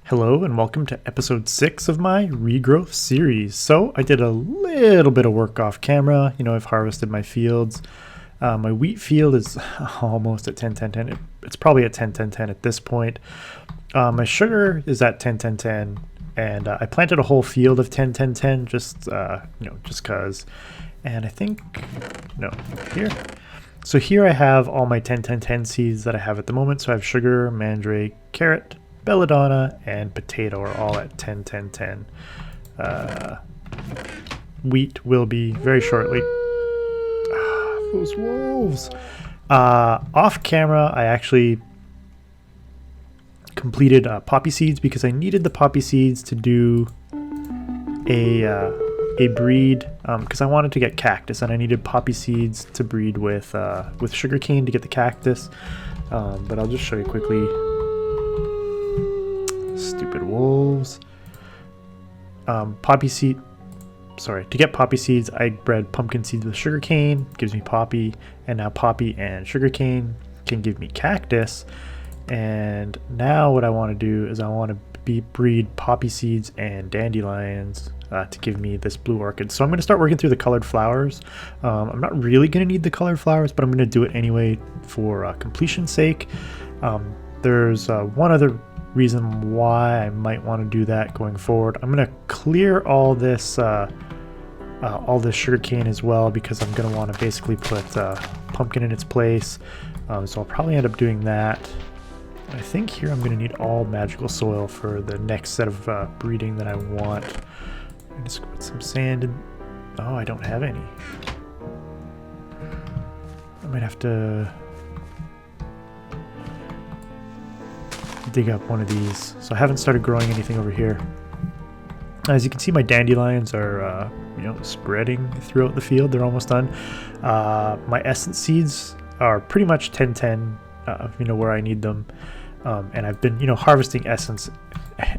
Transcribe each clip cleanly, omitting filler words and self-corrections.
Hello and welcome to episode 6 of my regrowth series. So I did a little bit of work off camera. I've harvested my fields. My wheat field is almost at 10-10-10. It's probably at 10-10-10 at this point. My sugar is at 10-10-10, and I planted a whole field of 10-10-10 just cause. And I think here. So here I have all my 10-10-10 seeds that I have at the moment. So I have sugar, mandrake, carrot, belladonna, and potato are all at 10-10-10. Wheat will be very shortly. Those wolves. Off camera, I actually completed poppy seeds because I needed the poppy seeds to do a breed because I wanted to get cactus and I needed poppy seeds to breed with sugarcane to get the cactus. But I'll just show you quickly. Stupid wolves. To get poppy seeds, I bred pumpkin seeds with sugarcane, gives me poppy, and now poppy and sugarcane can give me cactus. And now what I want to do is I want to breed poppy seeds and dandelions to give me this blue orchid. So I'm going to start working through the colored flowers. I'm not really going to need the colored flowers, but I'm going to do it anyway for completion's sake. There's one other reason why I might want to do that going forward. I'm going to clear all this sugarcane as well because I'm going to want to basically put pumpkin in its place. So I'll probably end up doing that. I think here I'm going to need all magical soil for the next set of breeding that I want. I'm just going to put some sand in. Oh, I don't have any. I might have to dig up one of these. So I haven't started growing anything over here. As you can see, my dandelions are spreading throughout the field. They're almost done. My essence seeds are pretty much 10-10 where I need them, and I've been harvesting essence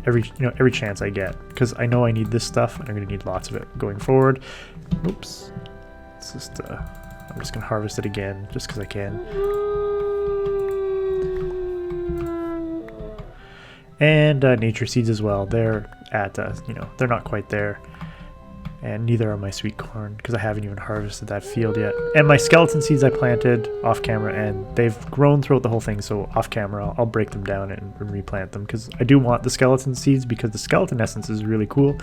every chance I get because I know I need this stuff and I'm going to need lots of it going forward. Oops, it's just I'm just gonna harvest it again just because I can. And nature seeds as well. They're at they're not quite there, and neither are my sweet corn because I haven't even harvested that field yet. And my skeleton seeds I planted off camera, and they've grown throughout the whole thing. So off camera, I'll break them down and replant them because I do want the skeleton seeds because the skeleton essence is really cool.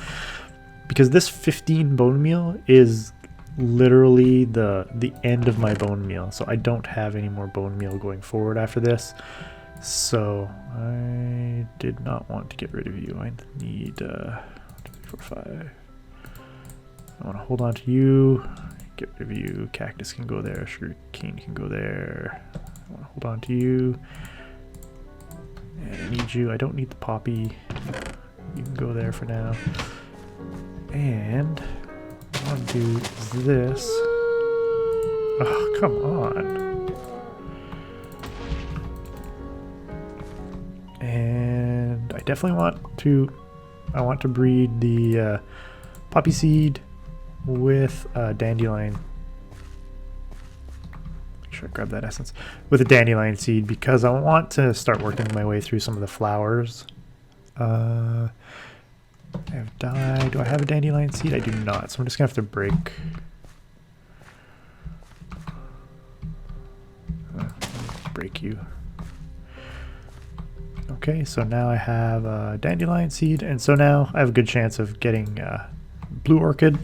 Because this 15 bone meal is literally the end of my bone meal, so I don't have any more bone meal going forward after this. So I did not want to get rid of you. I need 1, 2, 3, 4, 5. I want to hold on to you. Get rid of you. Cactus can go there. Sugar cane can go there. I want to hold on to you. And I need you. I don't need the poppy. You can go there for now. And what I want to do is this. Oh, come on. And I definitely want to breed the poppy seed with dandelion. Make sure I grab that essence with a dandelion seed because I want to start working my way through some of the flowers. I have dye. Do I have a dandelion seed? I do not, so I'm just gonna have to break. Break you. Okay, so now I have a dandelion seed, and so now I have a good chance of getting blue orchid.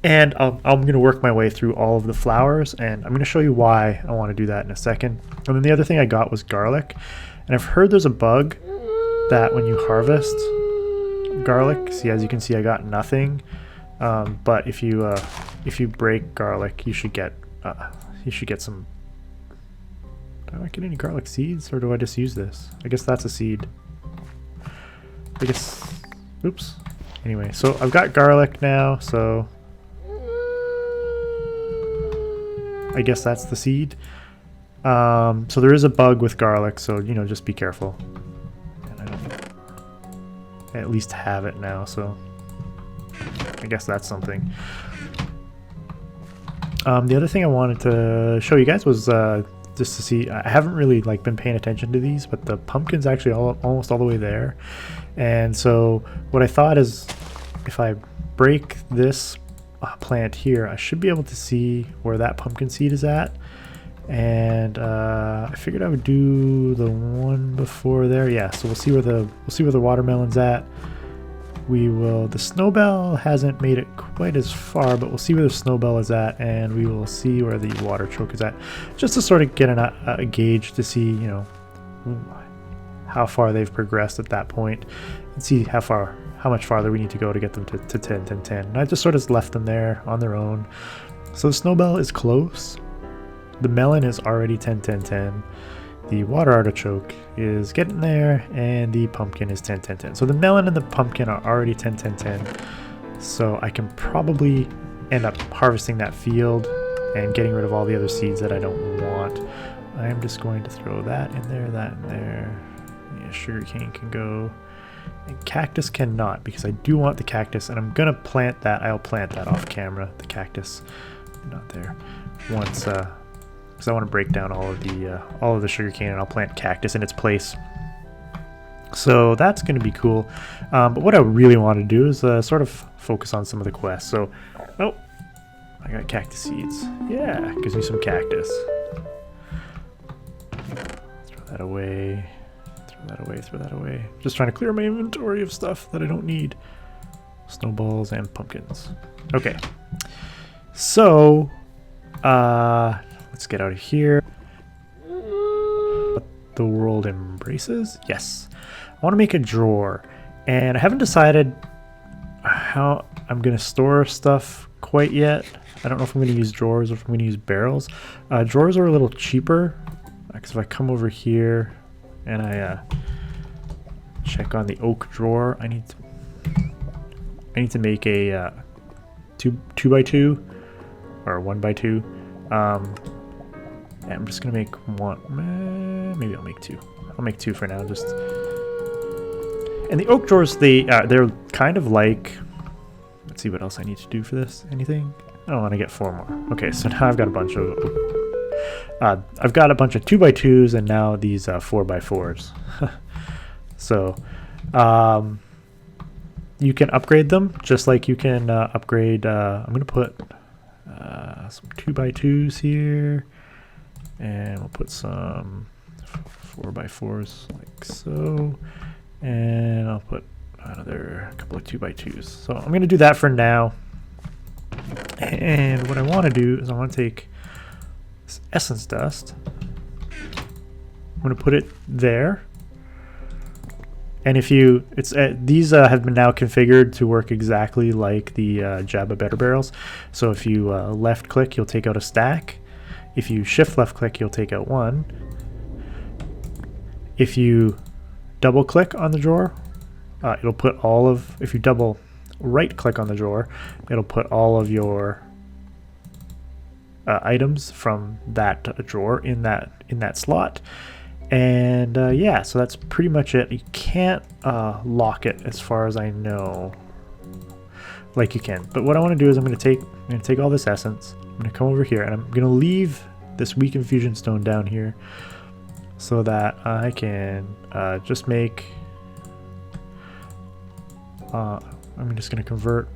And I'm going to work my way through all of the flowers, and I'm going to show you why I want to do that in a second. And then the other thing I got was garlic, and I've heard there's a bug that when you harvest garlic, see, as you can see, I got nothing. But if you break garlic, you should get some. Do I get any garlic seeds, or do I just use this? I guess that's a seed. I guess. Oops. Anyway, so I've got garlic now, so I guess that's the seed. So there is a bug with garlic, so just be careful. And I don't at least have it now, so I guess that's something. The other thing I wanted to show you guys was just to see. I haven't really like been paying attention to these, but the pumpkin's actually almost all the way there. And so what I thought is, if I break this plant here, I should be able to see where that pumpkin seed is at. And I figured I would do the one before there. Yeah, so we'll see where the watermelon's at. The snowbell hasn't made it quite as far, but we'll see where the snowbell is at, and we will see where the water choke is at, just to sort of get a gauge to see, you know, how far they've progressed at that point, and see how much farther we need to go to get them to 10, 10, 10. And I just sort of left them there on their own. So the snowbell is close. The melon is already 10, 10, 10. The water artichoke is getting there, and the pumpkin is 10, 10, 10. So the melon and the pumpkin are already 10, 10, 10. So I can probably end up harvesting that field and getting rid of all the other seeds that I don't want. I am just going to throw that in there, that in there. Yeah, sugarcane can go. And cactus cannot, because I do want the cactus, and I'm going to plant that. I'll plant that off camera, the cactus. Not there. Once... because I want to break down all of the sugarcane, and I'll plant cactus in its place. So that's going to be cool. But what I really want to do is sort of focus on some of the quests. So, oh, I got cactus seeds. Yeah, gives me some cactus. Throw that away. Throw that away. Throw that away. Just trying to clear my inventory of stuff that I don't need. Snowballs and pumpkins. Okay. So, let's get out of here. What the world embraces? Yes. I want to make a drawer, and I haven't decided how I'm going to store stuff quite yet. I don't know if I'm going to use drawers or if I'm going to use barrels. Drawers are a little cheaper, because if I come over here and I check on the oak drawer, I need to make a 2x2 or 1x2. I'm just gonna make one. Maybe I'll make two. I'll make two for now. Just. And the oak drawers, they're kind of like. Let's see what else I need to do for this. Anything? I don't want to get 4 more. Okay, so now I've got a bunch of. I've got a bunch of 2x2s and now these 4x4s. So, you can upgrade them just like you can upgrade. I'm gonna put some 2x2s here. And we'll put some 4x4s like so. And I'll put another couple of 2x2s. So I'm going to do that for now. And what I want to do is I want to take this essence dust. I'm going to put it there. And if you, these have been now configured to work exactly like the Jabba Better Barrels. So if you left click, you'll take out a stack. If you shift left click, you'll take out one. If you double click on the drawer, it'll put all of, if you double right click on the drawer, it'll put all of your items from that drawer in that slot. And yeah, so that's pretty much it. You can't lock it as far as I know, like you can. But what I want to do is I'm going to take all this essence. I'm going to come over here and I'm going to leave this weak infusion stone down here so that I can just make. I'm just going to convert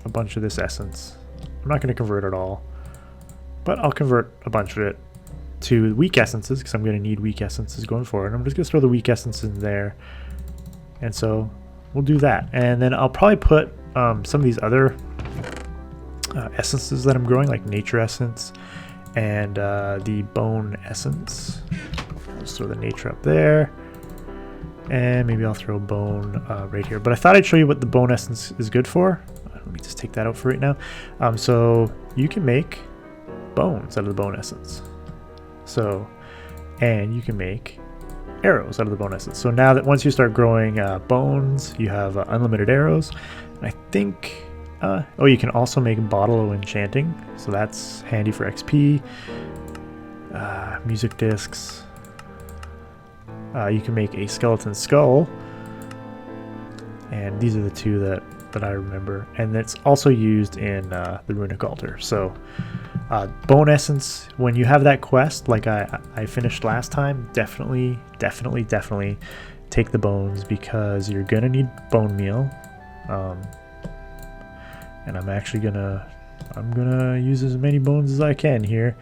a bunch of this essence. I'm not going to convert it all, but I'll convert a bunch of it to weak essences because I'm going to need weak essences going forward. I'm just going to throw the weak essences in there, and so we'll do that. And then I'll probably put some of these other essences that I'm growing, like nature essence and the bone essence. I'll just throw the nature up there, and maybe I'll throw bone right here. But I thought I'd show you what the bone essence is good for. Let me just take that out for right now. So you can make bones out of the bone essence. So, and you can make arrows out of the bone essence. So now that once you start growing bones, you have unlimited arrows. And I think, oh, you can also make bottle of enchanting. So that's handy for XP. Music discs. You can make a skeleton skull. And these are the two that I remember. And it's also used in the runic altar. So Bone essence, when you have that quest like I finished last time, definitely take the bones, because you're gonna need bone meal. And I'm actually gonna use as many bones as I can here,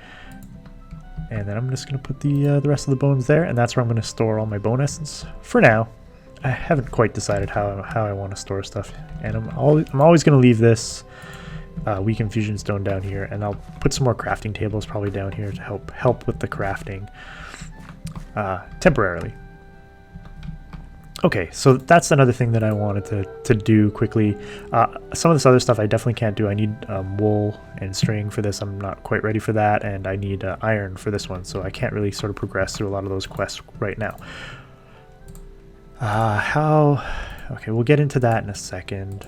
and then I'm just gonna put the rest of the bones there, and that's where I'm gonna store all my bone essence for now. I haven't quite decided how I want to store stuff, and I'm always gonna leave this weak infusion stone down here, and I'll put some more crafting tables probably down here to help with the crafting temporarily. Okay, so that's another thing that I wanted to do quickly. Some of this other stuff I definitely can't do. I need wool and string for this. I'm not quite ready for that, and I need iron for this one, so I can't really sort of progress through a lot of those quests right now. Okay, we'll get into that in a second.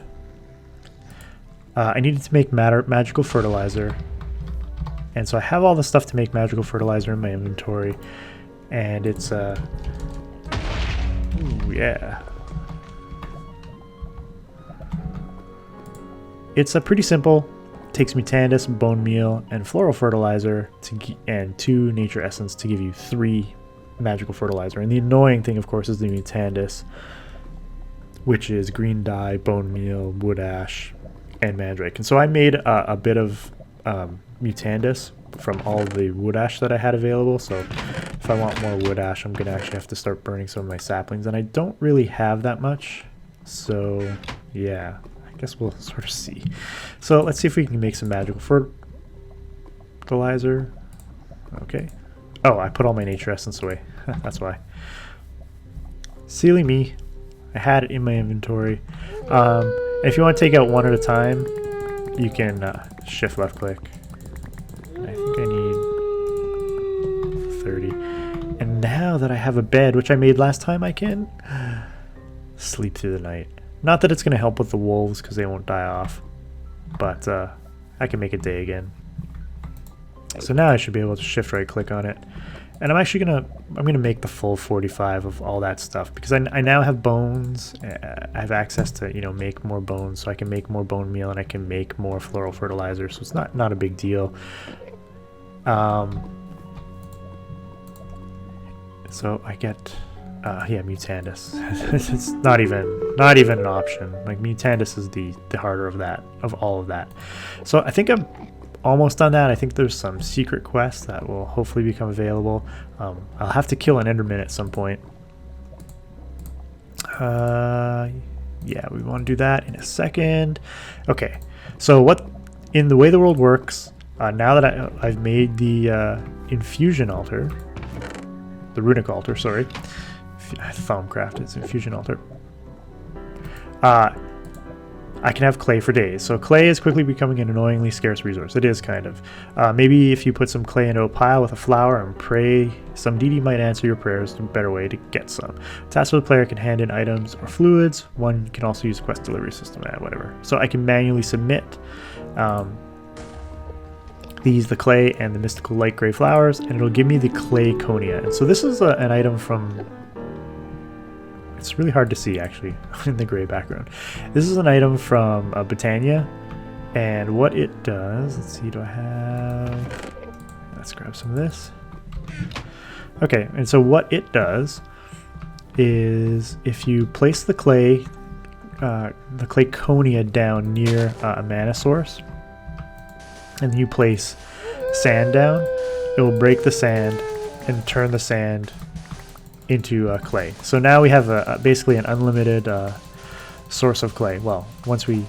I needed to make magical fertilizer, and so I have all the stuff to make magical fertilizer in my inventory, and it's ooh, yeah. It's pretty simple. It takes Mutandis, bone meal, and floral fertilizer and 2 nature essence to give you 3 magical fertilizer. And the annoying thing, of course, is the Mutandis, which is green dye, bone meal, wood ash, and mandrake. And so I made a bit of Mutandis from all the wood ash that I had available. So if I want more wood ash, I'm gonna actually have to start burning some of my saplings, and I don't really have that much, so yeah, I guess we'll sort of see. So let's see if we can make some magical fertilizer. Okay. Oh, I put all my nature essence away. That's why. Silly me. I had it in my inventory. If you want to take out one at a time, you can shift left click. I think I need 30. And now that I have a bed, which I made last time, I can sleep through the night. Not that it's going to help with the wolves, because they won't die off, but I can make a day again. So now I should be able to shift right click on it. And I'm actually gonna make the full 45 of all that stuff, because I now have bones. I have access to, you know, make more bones, so I can make more bone meal and I can make more floral fertilizer. So it's not a big deal. So I get yeah, Mutandis. It's not even an option. Like, Mutandis is the harder of all of that. So I think I'm almost done that. I think there's some secret quests that will hopefully become available. I'll have to kill an Enderman at some point. Yeah, we want to do that in a second. Okay, so in the way the world works, now that I've made the infusion altar, the runic altar, sorry, Thaumcraft is infusion altar. I can have clay for days. So clay is quickly becoming an annoyingly scarce resource. It is kind of. Maybe if you put some clay into a pile with a flower and pray, some deity might answer your prayers in a better way to get some. Tasked with player can hand in items or fluids. One can also use quest delivery system, whatever. So I can manually submit the clay and the mystical light gray flowers, and it'll give me the Clayconia. And so this is an item from... It's really hard to see, actually, in the gray background. This is an item from Botania, and what it does... Let's see, do I have... Let's grab some of this. Okay, and so what it does is if you place the Clayconia down near a mana source, and you place sand down, it will break the sand and turn the sand into clay. So now we have basically an unlimited source of clay. Well, once we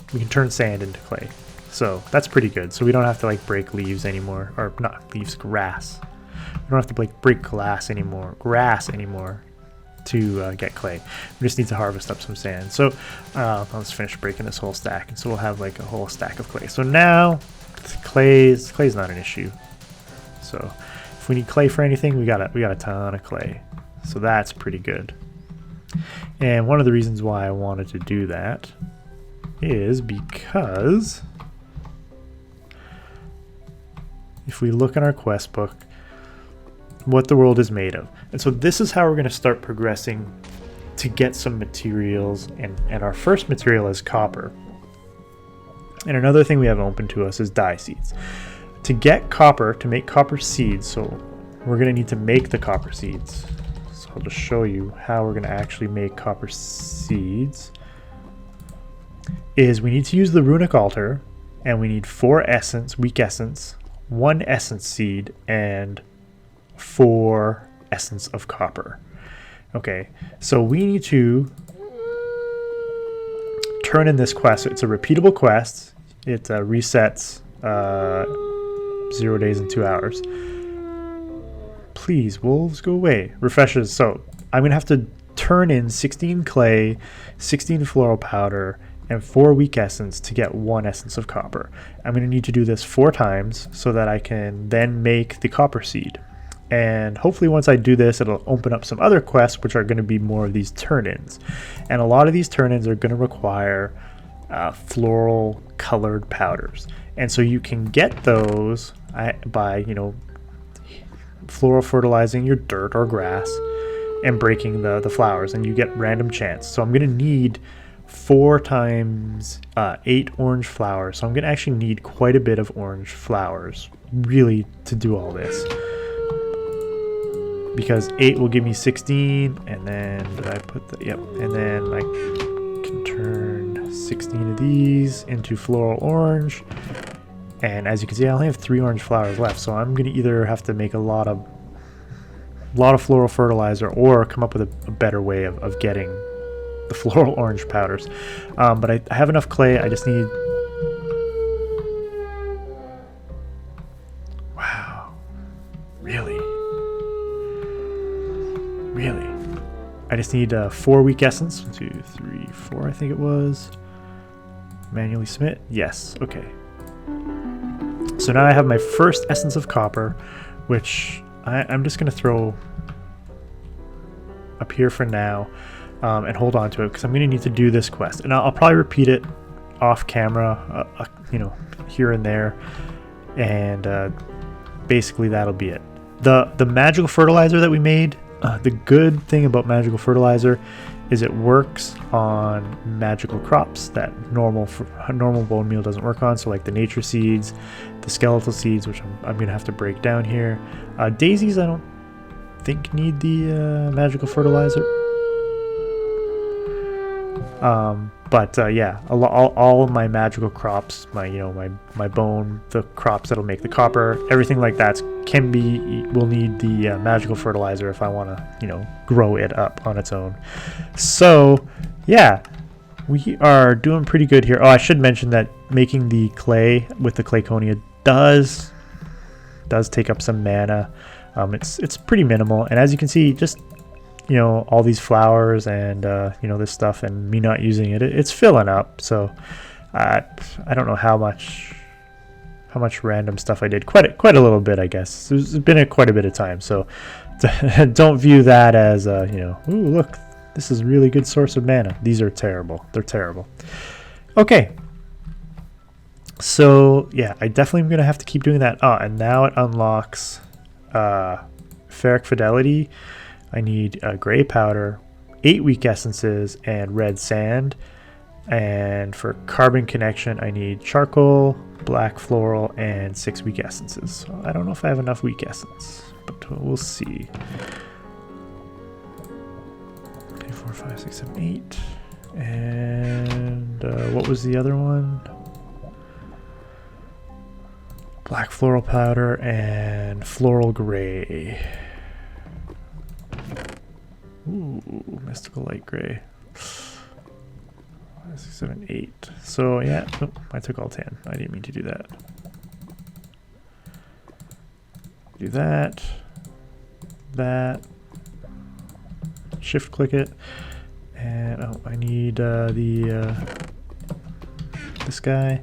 can turn sand into clay. So that's pretty good. So we don't have to like break leaves anymore, or not leaves, grass. We don't have to like break grass anymore to get clay. We just need to harvest up some sand. So let's finish breaking this whole stack, and so we'll have like a whole stack of clay. So now clay's not an issue. So if we need clay for anything, we got a ton of clay. So that's pretty good. And one of the reasons why I wanted to do that is because if we look in our quest book, what the world is made of. And so this is how we're going to start progressing to get some materials, and our first material is copper. And another thing we have open to us is dye seeds. to get copper, to make copper seeds, so we're going to need to make the copper seeds. So I'll just show you how we're going to actually make copper seeds. Is we need to use the runic altar, and we need 4 essence, weak essence, 1 essence seed, and 4 essence of copper. Okay, so we need to turn in this quest. It's a repeatable quest. It resets 0 days and 2 hours. Please, wolves, go away. Refreshes. So I'm going to have to turn in 16 clay, 16 floral powder, and 4 weak essence to get 1 essence of copper. I'm going to need to do this 4 times so that I can then make the copper seed. And hopefully once I do this, it'll open up some other quests, which are going to be more of these turn-ins. And a lot of these turn-ins are going to require floral colored powders. And so you can get those by, you know, floral fertilizing your dirt or grass and breaking the flowers, and you get random chance. So I'm going to need 4 times 8 orange flowers. So I'm going to actually need quite a bit of orange flowers, really, to do all this. Because 8 will give me 16, and then did I put the, yep, and then I can turn 16 of these into floral orange. And as you can see, I only have 3 orange flowers left, so I'm going to either have to make a lot of floral fertilizer or come up with a better way of getting the floral orange powders. But I have enough clay. I just need... Wow. Really? Really? I just need 4 weak essence. 1, 2, 3, 4, I think it was. Manually submit. Yes. Okay. So now I have my first essence of copper, which I'm just going to throw up here for now and hold on to it because I'm going to need to do this quest. And I'll probably repeat it off camera, you know, here and there. And basically that'll be it. The magical fertilizer that we made, the good thing about magical fertilizer is it works on magical crops that normal bone meal doesn't work on. So like the nature seeds, the skeletal seeds, which I'm going to have to break down here. Daisies, I don't think need the magical fertilizer. But yeah, all of my magical crops, my bone, the crops that'll make the copper, everything like that will need the magical fertilizer if I want to, grow it up on its own. So yeah, we are doing pretty good here. Oh, I should mention that making the clay with the Clayconia does take up some mana. It's pretty minimal, and as you can see, just all these flowers and this stuff, and me not using it's filling up. So I don't know how much random stuff I did. Quite a little bit, I guess. It's been quite a bit of time, so don't view that as ooh, look, this is a really good source of mana. These are terrible. They're terrible. Okay. So yeah, I definitely am gonna have to keep doing that. Oh, and now it unlocks ferric fidelity. I need gray powder, 8 weak essences, and red sand. And for carbon connection, I need charcoal, black floral, and 6 weak essences. So I don't know if I have enough weak essence, but we'll see. 3, 4, 5, 6, 7, 8. And what was the other one? Black floral powder and floral gray. Ooh, mystical light gray. 5, 6, 7, 8. So yeah, oh, I took all 10. I didn't mean to do that. Do that. That. Shift click it. And oh, I need this guy.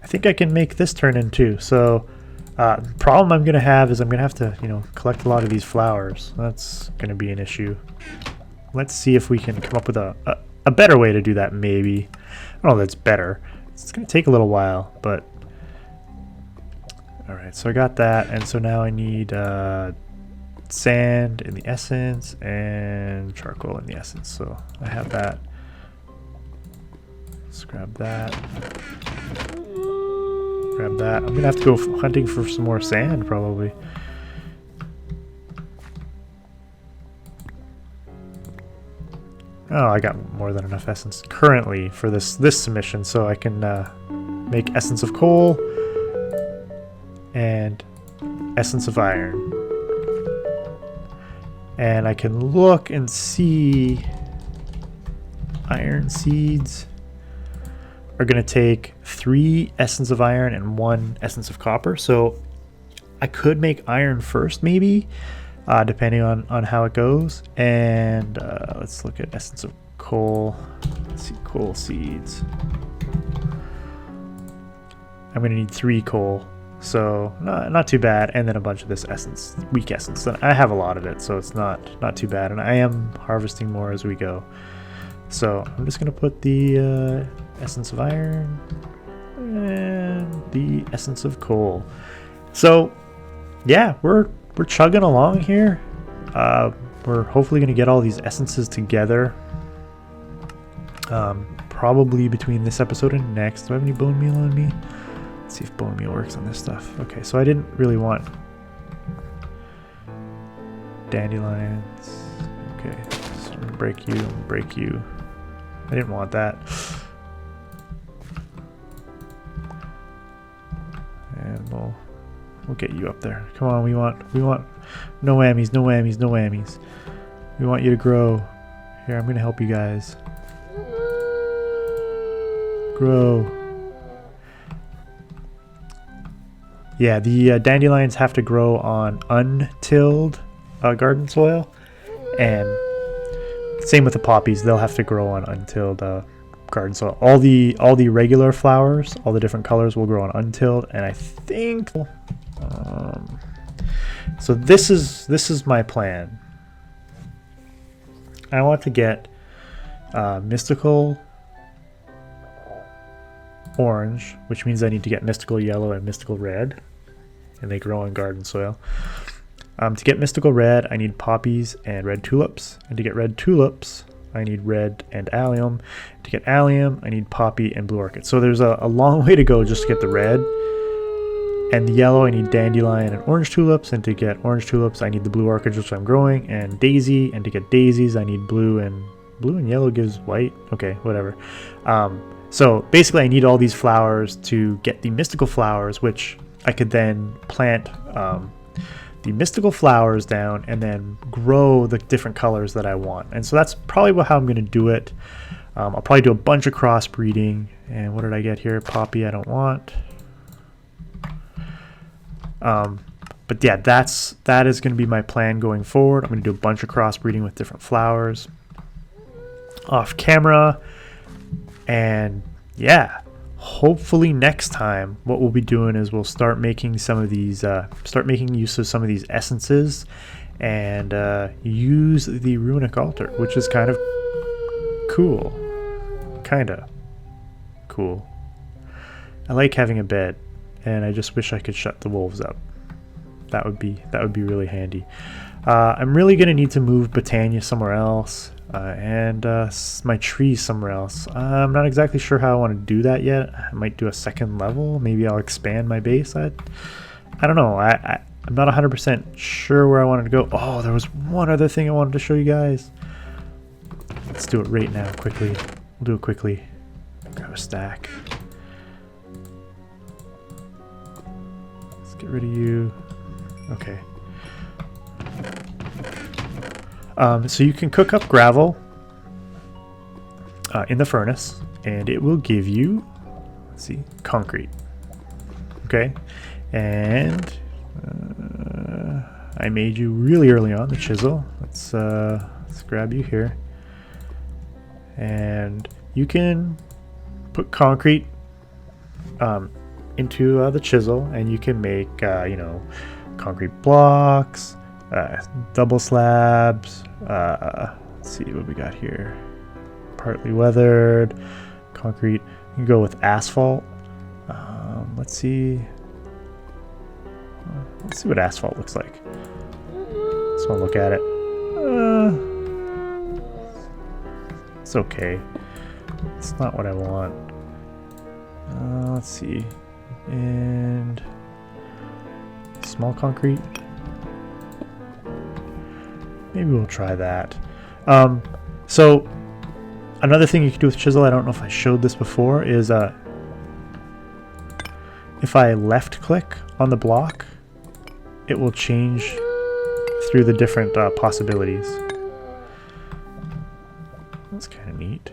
I think I can make this turn in too. So the problem I'm going to have is I'm going to have to, collect a lot of these flowers. That's going to be an issue. Let's see if we can come up with a better way to do that, maybe. I don't know that's better. It's going to take a little while, but... Alright, so I got that, and so now I need sand in the essence and charcoal in the essence. So I have that. Let's grab that. Grab that. I'm gonna have to go hunting for some more sand probably. Oh, I got more than enough essence currently for this submission, so I can make essence of coal and essence of iron. And I can look and see iron seeds are going to take 3 essence of iron and 1 essence of copper. So I could make iron first maybe, depending on how it goes. And let's look at essence of coal. Let's see, coal seeds. I'm going to need 3 coal. So not too bad, and then a bunch of this essence, weak essence. I have a lot of it, so it's not too bad, and I am harvesting more as we go. So I'm just gonna put the essence of iron and the essence of coal. So yeah, we're chugging along here. We're hopefully gonna get all these essences together. Probably between this episode and next. Do I have any bone meal on me? See if bone meal works on this stuff. Okay, so I didn't really want dandelions. Okay, so I'm gonna break you, break you. I didn't want that. And we'll get you up there. Come on, we want no whammies, no whammies, no whammies. We want you to grow. Here, I'm gonna help you guys. Grow. Yeah, the dandelions have to grow on untilled garden soil, and same with the poppies. They'll have to grow on untilled garden soil. All the regular flowers, all the different colors, will grow on untilled, and I think so. This is my plan. I want to get mystical orange, which means I need to get mystical yellow and mystical red, and they grow on garden soil. To get mystical red, I need poppies and red tulips, and to get red tulips, I need red and allium. To get allium, I need poppy and blue orchid. So there's a long way to go just to get the red. And the yellow, I need dandelion and orange tulips, and to get orange tulips, I need the blue orchids, which I'm growing, and daisy, and to get daisies, I need blue and yellow gives white. Okay, whatever. So basically I need all these flowers to get the mystical flowers, which I could then plant the mystical flowers down and then grow the different colors that I want. And so that's probably how I'm going to do it. I'll probably do a bunch of crossbreeding. And what did I get here? Poppy I don't want. But yeah, that is going to be my plan going forward. I'm going to do a bunch of crossbreeding with different flowers off camera. And yeah, hopefully next time what we'll be doing is we'll start making some of these start making use of some of these essences and use the runic altar, which is kind of cool. I like having a bed, and I just wish I could shut the wolves up. That would be really handy. I'm really gonna need to move Botania somewhere else. And my trees somewhere else. I'm not exactly sure how I want to do that yet. I might do a second level. Maybe I'll expand my base. I don't know. I'm not 100% sure where I wanted to go. Oh, there was one other thing I wanted to show you guys. Let's do it right now, quickly. We'll do it quickly. Grab a stack. Let's get rid of you. Okay. So you can cook up gravel in the furnace, and it will give you, let's see, concrete. Okay, and I made you really early on the chisel. Let's grab you here, and you can put concrete into the chisel, and you can make concrete blocks. Double slabs. Let's see what we got here. Partly weathered, concrete. You can go with asphalt. Let's see what asphalt looks like. Just want to look at it. It's okay. It's not what I want. Let's see. and small concrete. Maybe we'll try that. So another thing you can do with Chisel, I don't know if I showed this before, is if I left click on the block, it will change through the different possibilities. That's kind of neat.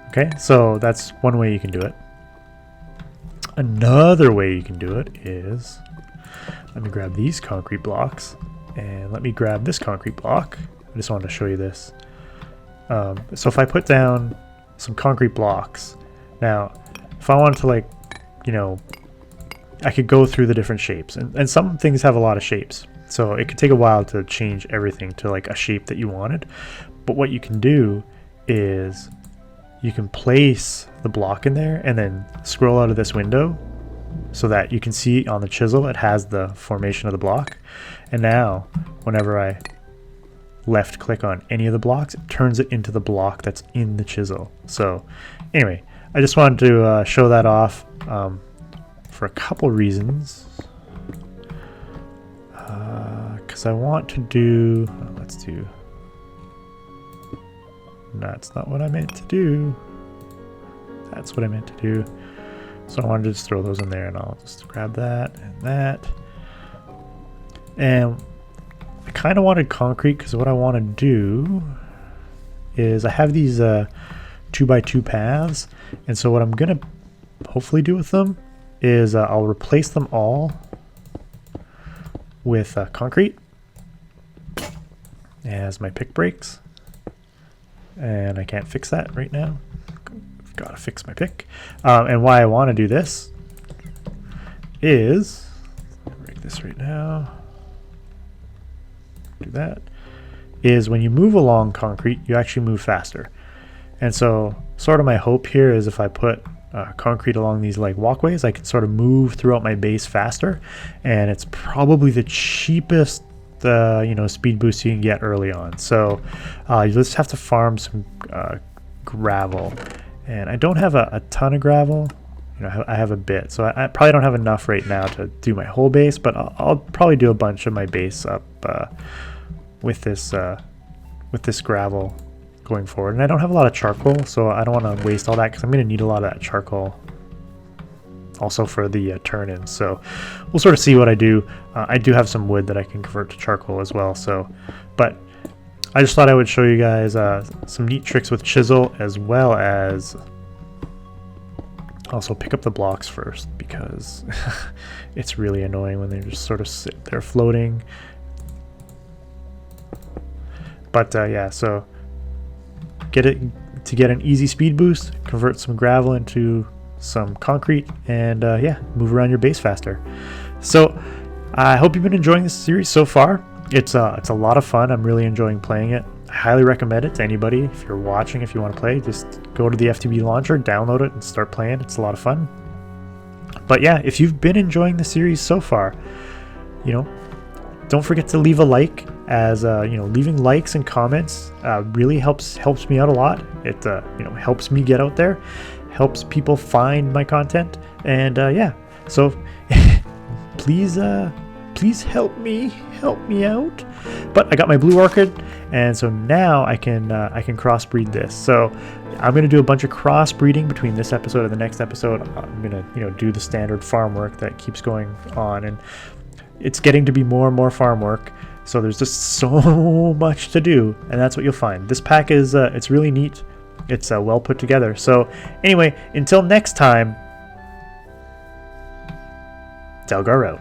Okay, so that's one way you can do it. Another way you can do it is, let me grab these concrete blocks and let me grab this concrete block. I just wanted to show you this. So if I put down some concrete blocks, now if I wanted to, like, you know, I could go through the different shapes, and some things have a lot of shapes, so it could take a while to change everything to like a shape that you wanted. But what you can do is you can place the block in there and then scroll out of this window so that you can see on the chisel it has the formation of the block. And now whenever I left click on any of the blocks, it turns it into the block that's in the chisel. So anyway, I just wanted to show that off for a couple reasons. Because I want to do, let's do, that's not what I meant to do. That's what I meant to do. So I wanted to just throw those in there, and I'll just grab that and that. And I kind of wanted concrete because what I want to do is I have these 2x2 paths, and so what I'm gonna hopefully do with them is I'll replace them all with concrete as my pick breaks, and I can't fix that right now. I've got to fix my pick. And why I want to do this is, break this right now, do that, is when you move along concrete, you actually move faster. And so sort of my hope here is if I put concrete along these like walkways, I can sort of move throughout my base faster, and it's probably the cheapest you know, speed boost you can get early on. So you just have to farm some gravel, and I don't have a ton of gravel. You know, I have a bit, so I probably don't have enough right now to do my whole base, but I'll probably do a bunch of my base up with this gravel going forward. And I don't have a lot of charcoal, so I don't want to waste all that because I'm going to need a lot of that charcoal also for the turn-ins. So we'll sort of see what I do. I do have some wood that I can convert to charcoal as well. So, but I just thought I would show you guys some neat tricks with Chisel, as well as also pick up the blocks first, because it's really annoying when they just sort of sit there floating. But yeah, so get it to get an easy speed boost, convert some gravel into some concrete, and yeah, move around your base faster. So I hope you've been enjoying this series so far. It's a lot of fun. I'm really enjoying playing it. I highly recommend it to anybody. If you're watching, if you want to play, just go to the FTB launcher, download it, and start playing. It's a lot of fun. But yeah, if you've been enjoying the series so far, you know, don't forget to leave a like, as you know, leaving likes and comments really helps me out a lot. It you know, helps me get out there, helps people find my content, and yeah, so please help me out. But I got my blue orchid, and so now I can crossbreed this. So I'm gonna do a bunch of crossbreeding between this episode and the next episode. I'm gonna, you know, do the standard farm work that keeps going on, and it's getting to be more and more farm work. So there's just so much to do, and that's what you'll find. This pack is it's really neat. It's well put together. So anyway, until next time, Delgar out.